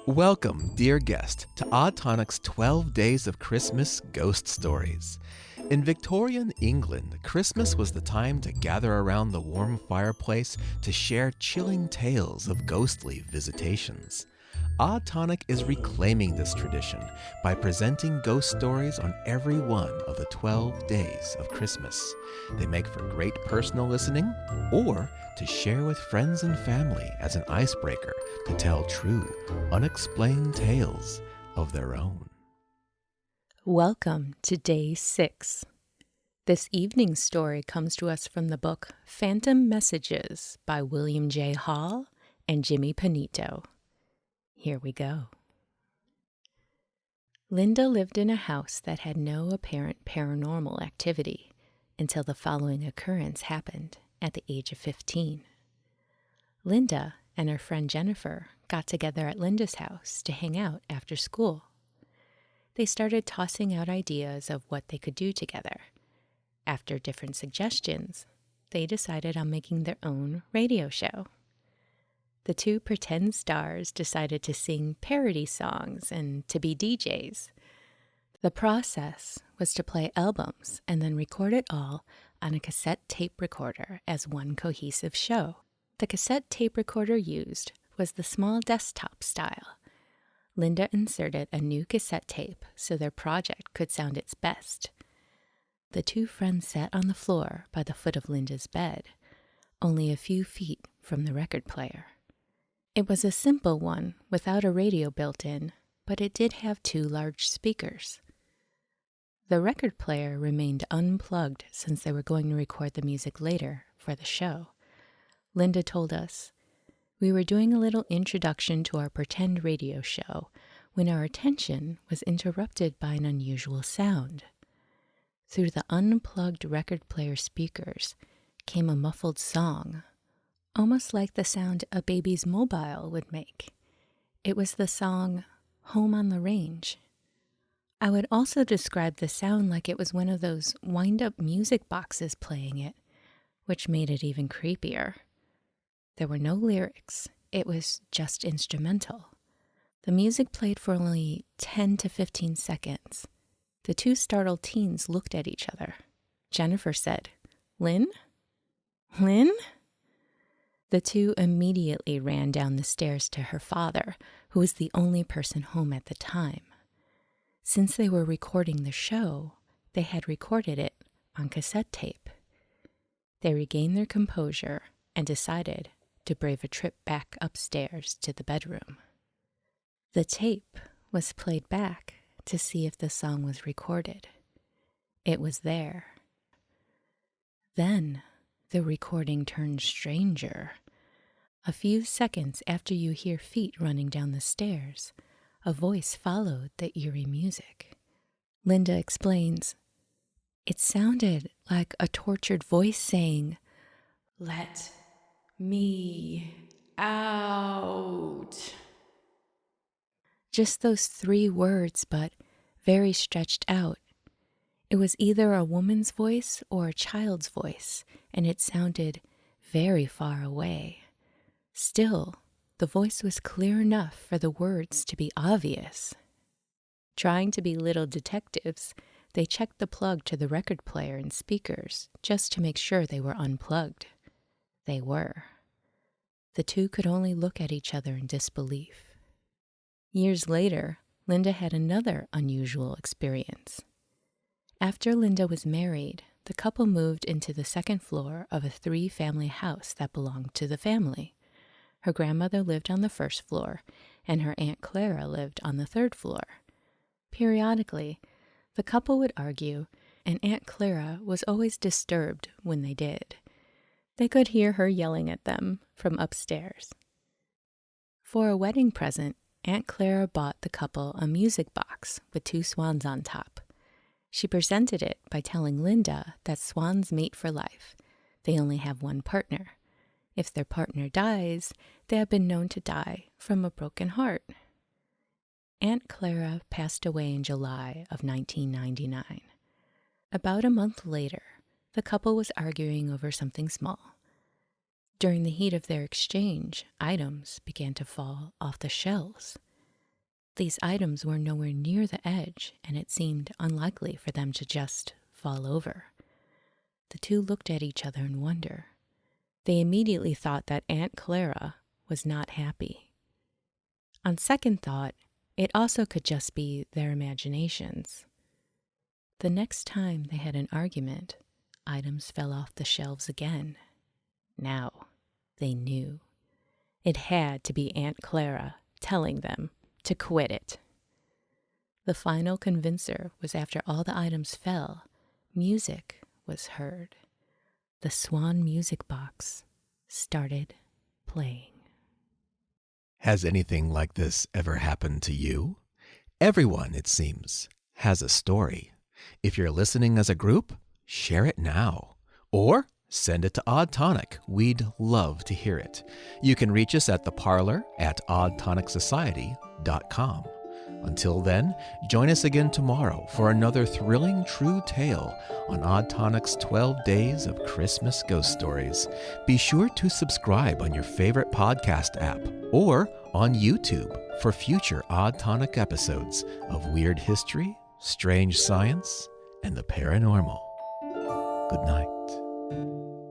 Welcome, dear guest, to Odd Tonic's 12 Days of Christmas Ghost Stories. In Victorian England, Christmas was the time to gather around the warm fireplace to share chilling tales of ghostly visitations. Odd Tonic is reclaiming this tradition by presenting ghost stories on every one of the 12 days of Christmas. They make for great personal listening or to share with friends and family as an icebreaker to tell true, unexplained tales of their own. Welcome to Day 6. This evening's story comes to us from the book Phantom Messages by William J. Hall and Jimmy Pentonito. Here we go. Linda lived in a house that had no apparent paranormal activity until the following occurrence happened at the age of 15. Linda and her friend Jennifer got together at Linda's house to hang out after school. They started tossing out ideas of what they could do together. After different suggestions, they decided on making their own radio show. The two pretend stars decided to sing parody songs and to be DJs. The process was to play albums and then record it all on a cassette tape recorder as one cohesive show. The cassette tape recorder used was the small desktop style. Linda inserted a new cassette tape so their project could sound its best. The two friends sat on the floor by the foot of Linda's bed, only a few feet from the record player. It was a simple one without a radio built in, but it did have two large speakers. The record player remained unplugged since they were going to record the music later for the show. Linda told us, "We were doing a little introduction to our pretend radio show when our attention was interrupted by an unusual sound. Through the unplugged record player speakers came a muffled song, almost like the sound a baby's mobile would make. It was the song Home on the Range. I would also describe the sound like it was one of those wind-up music boxes playing it, which made it even creepier. There were no lyrics. It was just instrumental. The music played for only 10 to 15 seconds. The two startled teens looked at each other. Jennifer said, 'Lynn? Lynn?' The two immediately ran down the stairs to her father, who was the only person home at the time. Since they were recording the show, they had recorded it on cassette tape. They regained their composure and decided to brave a trip back upstairs to the bedroom. The tape was played back to see if the song was recorded. It was there. Then the recording turned stranger. A few seconds after you hear feet running down the stairs, a voice followed the eerie music. Linda explains, "It sounded like a tortured voice saying, 'Let me out.' Just those 3 words, but very stretched out. It was either a woman's voice or a child's voice, and it sounded very far away. Still, the voice was clear enough for the words to be obvious. Trying to be little detectives, they checked the plug to the record player and speakers just to make sure they were unplugged. They were. The two could only look at each other in disbelief. Years later, Linda had another unusual experience. After Linda was married, the couple moved into the second floor of a 3-family house that belonged to the family. Her grandmother lived on the first floor, and her Aunt Clara lived on the 3rd floor. Periodically, the couple would argue, and Aunt Clara was always disturbed when they did. They could hear her yelling at them from upstairs. For a wedding present, Aunt Clara bought the couple a music box with 2 swans on top. She presented it by telling Linda that swans mate for life. They only have one partner. If their partner dies, they have been known to die from a broken heart. Aunt Clara passed away in July of 1999. About a month later, the couple was arguing over something small. During the heat of their exchange, items began to fall off the shelves. These items were nowhere near the edge, and it seemed unlikely for them to just fall over. The two looked at each other in wonder. They immediately thought that Aunt Clara was not happy. On second thought, it also could just be their imaginations. The next time they had an argument, items fell off the shelves again. Now they knew. It had to be Aunt Clara telling them to quit it. The final convincer was after all the items fell, music was heard. The Swan music box started playing. Has anything like this ever happened to you? Everyone, it seems, has a story. If you're listening as a group, share it now. Or send it to Odd Tonic. We'd love to hear it. You can reach us at the parlor at oddtonicsociety.com. Until then, join us again tomorrow for another thrilling true tale on Odd Tonic's 12 Days of Christmas Ghost Stories. Be sure to subscribe on your favorite podcast app or on YouTube for future Odd Tonic episodes of weird history, strange science, and the paranormal. Good night.